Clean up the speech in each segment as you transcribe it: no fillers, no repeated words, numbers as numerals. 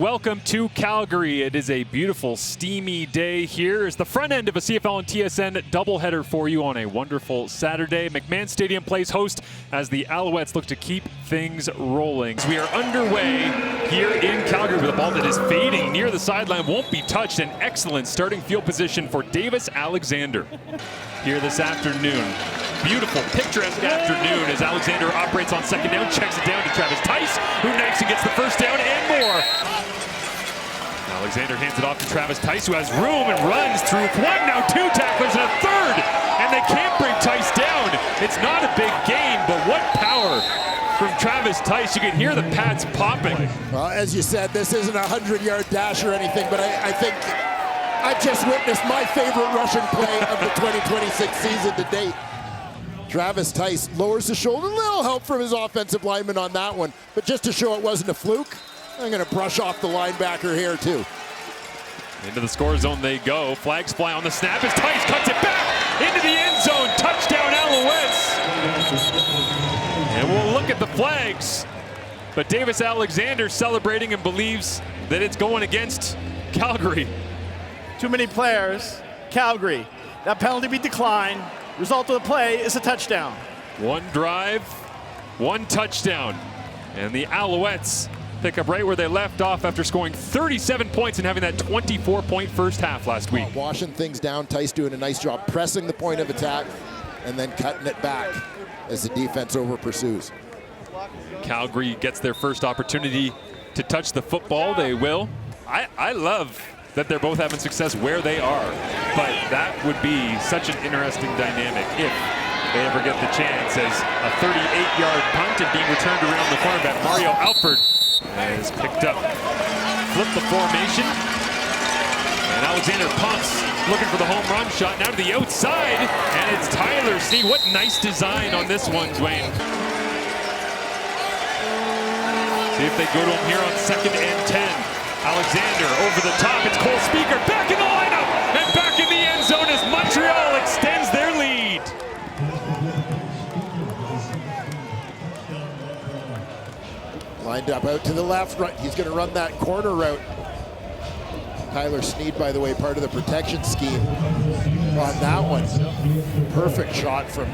Welcome to Calgary. It is a beautiful, steamy day here. It's the front end of a CFL and TSN doubleheader for you on a wonderful Saturday. McMahon Stadium plays host as the Alouettes look to keep things rolling. We are underway here in Calgary with a ball that is fading near the sideline, won't be touched. An excellent starting field position for Davis Alexander here this afternoon. Beautiful, picturesque afternoon as Alexander operates on second down, checks it down to Travis Tice, who knifes and gets the first down and more. Alexander hands it off to Travis Tice, who has room and runs through one, now two tacklers and a third, and they can't bring Tice down. It's not a big gain, but what power from Travis Tice. You can hear the pads popping. Well, as you said, this isn't a 100-yard dash or anything, but I think I've just witnessed my favorite Russian play of the 2026 season to date. Travis Tice lowers the shoulder, a little help from his offensive lineman on that one, but just to show it wasn't a fluke, I'm going to brush off the linebacker here too. Into the score zone they go. Flags fly on the snap as Tice cuts it back into the end zone. Touchdown Alouettes. And we'll look at the flags. But Davis Alexander celebrating and believes that it's going against Calgary. Too many players. Calgary. That penalty be declined. Result of the play is a touchdown. One drive, one touchdown. And the Alouettes pick up right where they left off after scoring 37 points and having that 24-point first half last week. Washing things down, Tice doing a nice job pressing the point of attack and then cutting it back as the defense over pursues. Calgary gets their first opportunity to touch the football. They will. I love that they're both having success where they are, but that would be such an interesting dynamic if they ever get the chance, as a 38-yard punt and being returned around the cornerback. Mario Alford has picked up, flipped the formation, and Alexander pumps, looking for the home run shot, now to the outside, and it's Tyler Sneed. What nice design on this one, Dwayne. See if they go to him here on 2nd and 10. Alexander over the top, it's Cole Speaker back in the lineup, and back in the end zone as Montreal extends their lead. Lined up out to the left, right. He's going to run that corner route. Tyler Sneed, by the way, part of the protection scheme on that one. Perfect shot from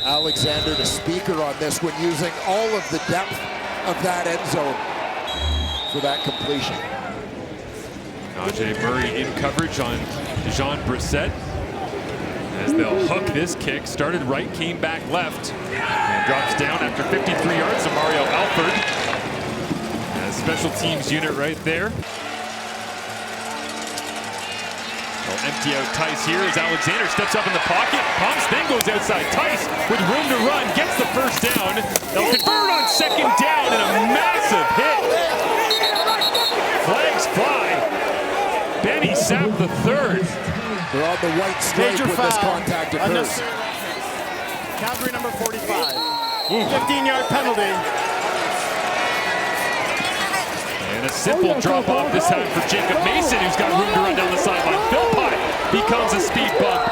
Alexander to Speaker on this one, using all of the depth of that end zone for that completion. Najee Murray in coverage on Jean Brissett as they'll hook this kick. Started right, came back left, and drops down after 53 yards to Mario Alford. And special teams unit right there. They'll empty out Tice here as Alexander steps up in the pocket, pumps, then goes outside. Tice with room to run, gets the first down. They'll convert on 2nd down and a massive hit. Flags fly. Benny Sapp the third. They're on the white stripe Major when foul. this contact occurs. Calgary number 45. 15-yard penalty. And a simple drop off this time for Jacob Mason, who's got room to run down the sideline. Philpott becomes a speed bump.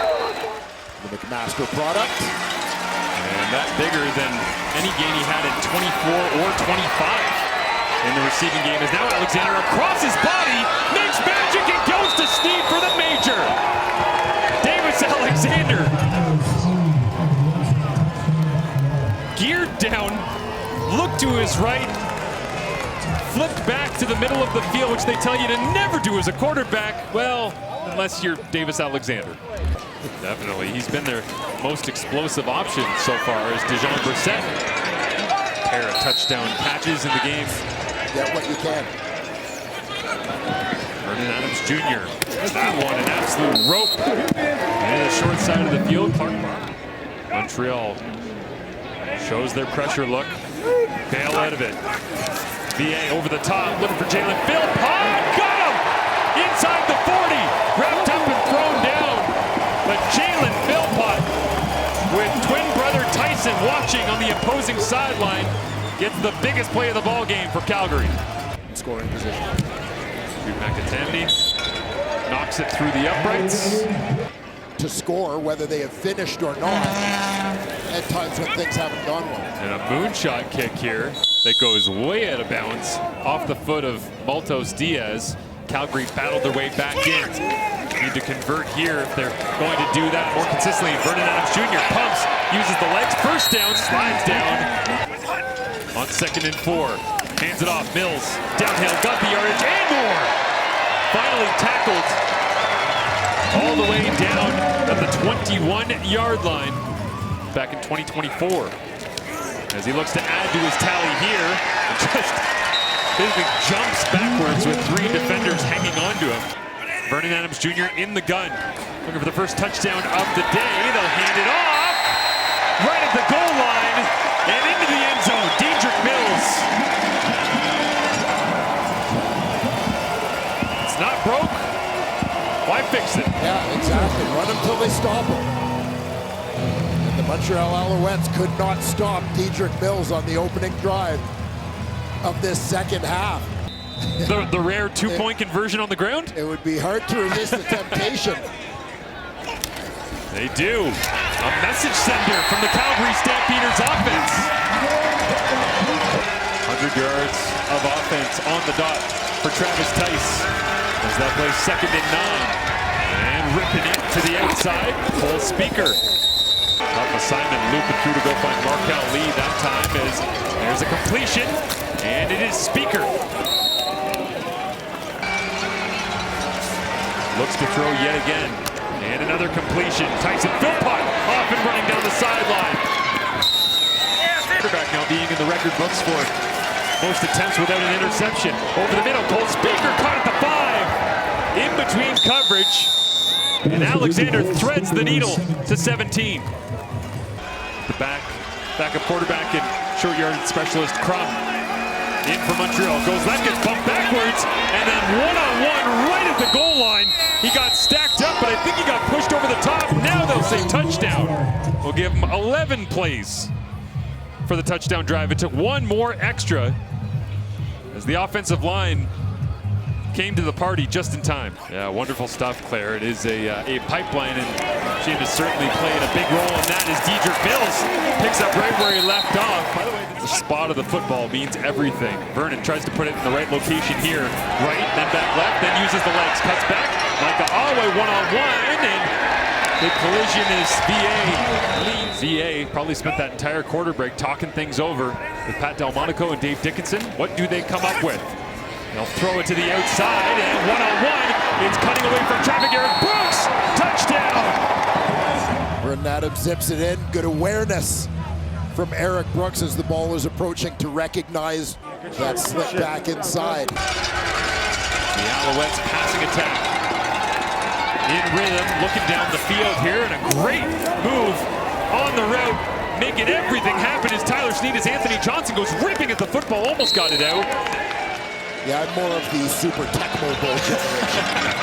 The McMaster product. And that's bigger than any gain he had in 24 or 25 in the receiving game. Is now Alexander across his body, makes magic and goes to Sneed for the major. Davis Alexander geared down, looked to his right, flipped back to the middle of the field, which they tell you to never do as a quarterback. Well, unless you're Davis Alexander. Definitely, he's been their most explosive option so far as Jean Brissett. Pair of touchdown catches in the game. Get what you can. Vernon Adams Jr. That one, an absolute rope. And the short side of the field, Clark Montreal shows their pressure look. Bail out of it. VA over the top, looking for Jalen Philpott. Got him! Inside the 40. Wrapped up and thrown down. But Jalen Philpott, with twin brother Tyson watching on the opposing sideline, gets the biggest play of the ball game for Calgary. Scoring position. Drew McIntyre knocks it through the uprights. To score, whether they have finished or not, at times when things haven't gone well. And a moonshot kick here. that goes way out of bounds off the foot of Maltos Diaz. Calgary battled their way back in. Need to convert here if they're going to do that more consistently. Vernon Adams Jr. pumps, uses the legs, first down, slides down on 2nd and 4. Hands it off, Mills, downhill, got the yardage, and more! Finally tackled all the way down at the 21-yard line back in 2024. As he looks to add to his tally here, and just basically jumps backwards with 3 defenders hanging on to him. Vernon Adams Jr. in the gun, looking for the first touchdown of the day. They'll hand it off right at the goal line and into the end zone. Dedrick Mills. It's not broke. Why fix it? Yeah, exactly. Run them till they stop him. And the Montreal Alouettes could not stop Dedrick Mills on the opening drive of this second half. The rare 2-point conversion on the ground? It would be hard to resist the temptation. They do. A message sender from the Calgary Stampeders offense. 100 yards of offense on the dot for Travis Tice. As that plays 2nd and 9. And ripping it to the outside, Cole Speaker. Tough assignment, looping through to go find Markel Lee that time as there's a completion, and it is Speaker. Looks to throw yet again, and another completion. Tyson Philpott off and running down the sideline. Quarterback now being in the record books for most attempts without an interception. Over the middle, Cole Speaker caught at the 5. In between coverage, and Alexander threads the needle to 17. The backup quarterback and short yardage specialist Crum in for Montreal. Goes left, gets bumped backwards, and then one-on-one right at the goal line. He got stacked up, but I think he got pushed over the top. Now they'll say touchdown. We'll give him 11 plays for the touchdown drive. It took one more extra as the offensive line came to the party just in time. Yeah, wonderful stuff, Claire. It is a pipeline, and she has certainly played a big role in that as Dedrick Mills picks up right where he left off. By the way, the spot of the football means everything. Vernon tries to put it in the right location here. Right, then back left, then uses the legs, cuts back. Micah Alway one-on-one, and the collision is VA. VA probably spent that entire quarter break talking things over with Pat Delmonico and Dave Dickinson. What do they come up with? They'll throw it to the outside, and one-on-one, it's cutting away from traffic. Eric Brooks, touchdown! Vernon Adams zips it in. Good awareness from Eric Brooks as the ball is approaching to recognize that slip back inside. The Alouettes passing attack in rhythm, looking down the field here, and a great move on the route, making everything happen as Tyler Sneed as Anthony Johnson goes ripping at the football, almost got it out. Yeah, I'm more of the super Tecmo Bowl generation.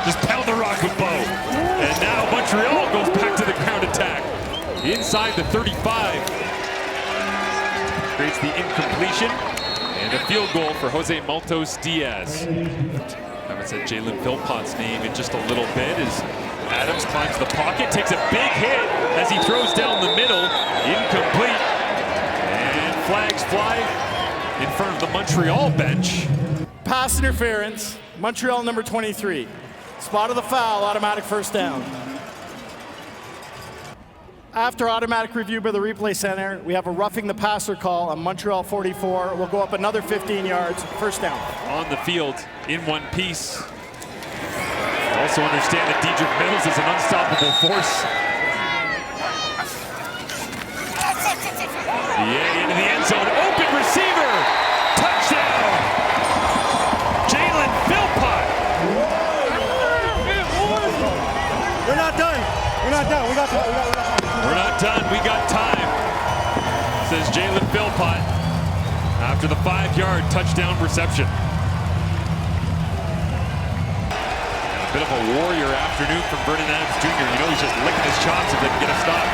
Just pound the rock with Bo. And now Montreal goes back to the ground attack. Inside the 35. Creates the incompletion. And a field goal for Jose Maltos Diaz. I haven't said Jalen Philpott's name in just a little bit as Adams climbs the pocket, takes a big hit as he throws down the middle. Incomplete. And flags fly in front of the Montreal bench. Pass interference, Montreal number 23. Spot of the foul, automatic first down. After automatic review by the replay center, we have a roughing the passer call on Montreal 44. We'll go up another 15 yards, first down. On the field in one piece. Also understand that Dedrick Mills is an unstoppable force. Yeah, into the end zone, open receiver, touchdown! Jalen Philpott. We're not done. We're not done. We got time. We're not done. We got time, says Jalen Philpott after the 5-yard touchdown reception. And a bit of a warrior afternoon from Vernon Adams Jr. You know he's just licking his chops if they can get a stop.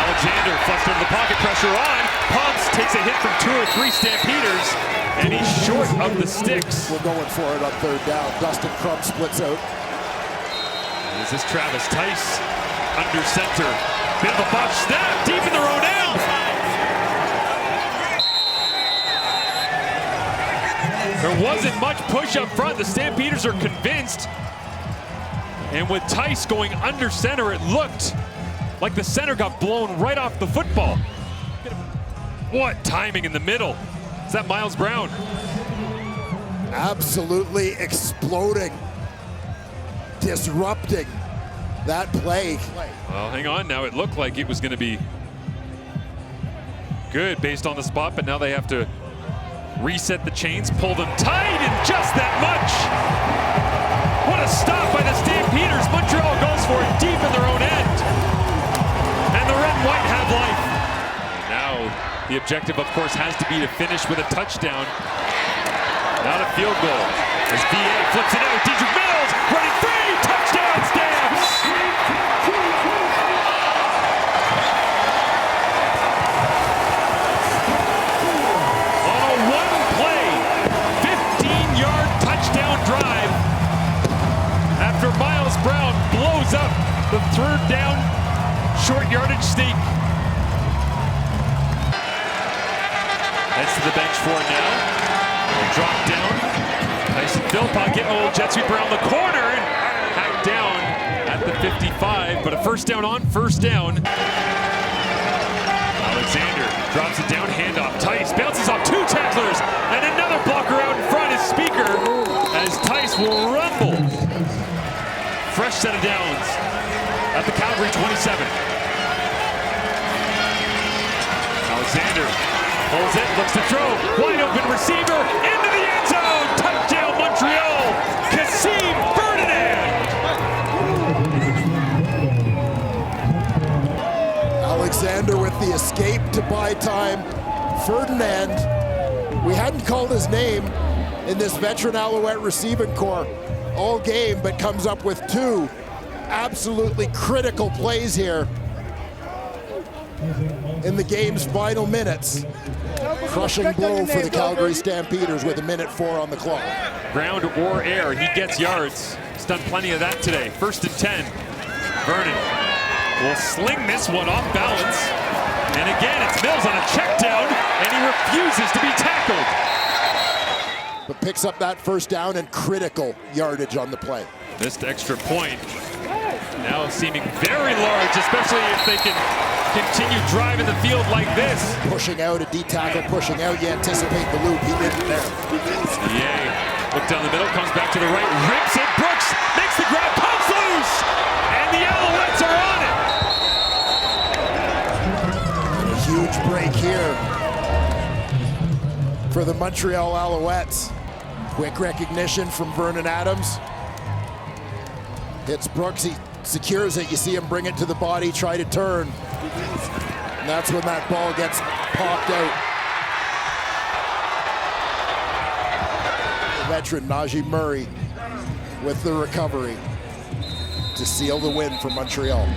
Alexander flushed under the pocket, pressure on, pumps, takes a hit from 2 or 3 Stampeders, and he's short of the sticks. We're going for it on third down. Dustin Crum splits out. This is Travis Tice under center. Bit of a botch snap deep in their own end. There wasn't much push up front. The Stampeders are convinced. And with Tice going under center, it looked like the center got blown right off the football. What timing in the middle. Is that Miles Brown? Absolutely exploding, disrupting that play. Well, hang on now. It looked like it was going to be good based on the spot, but now they have to reset the chains, pull them tight, and just that much. What a stop by the Stampeders. Montreal goes for it deep in their own end. And the red and white have life. And now the objective, of course, has to be to finish with a touchdown, not a field goal. As VA flips it out, Dietrich Mills running free, touchdown Stamps! On a one-play, 15-yard touchdown drive after Miles Brown blows up the third down short yardage sneak. Heads to the bench for it now. Drop down. Tyson Philpott getting a little jet sweep around the corner and hacked down at the 55, but a first down on first down. Alexander drops it down, handoff. Tice bounces off two tacklers and another blocker out in front is Speaker as Tice will rumble. Fresh set of downs at the Calgary 27. Alexander pulls it, looks to throw, wide open receiver, into the end zone, touchdown Montreal, Kasim Ferdinand. Alexander with the escape to buy time. Ferdinand, we hadn't called his name in this veteran Alouette receiving corps all game, but comes up with two absolutely critical plays here in the game's final minutes. Crushing blow for the Calgary Stampeders with 1:04 on the clock. Ground or air, he gets yards. He's done plenty of that today. 1st and 10. Vernon will sling this one off balance. And again, it's Mills on a check down, and he refuses to be tackled. But picks up that first down and critical yardage on the play. Missed extra point. Now seeming very large, especially if they can continue driving the field like this. Pushing out, a D-tackle pushing out. You anticipate the loop. He didn't there. Yay. Look down the middle, comes back to the right, rips it. Brooks makes the grab, pumps loose, and the Alouettes are on it. And a huge break here for the Montreal Alouettes. Quick recognition from Vernon Adams. Hits Brooks, he secures it. You see him bring it to the body, try to turn. And that's when that ball gets popped out. The veteran Najee Murray with the recovery to seal the win for Montreal.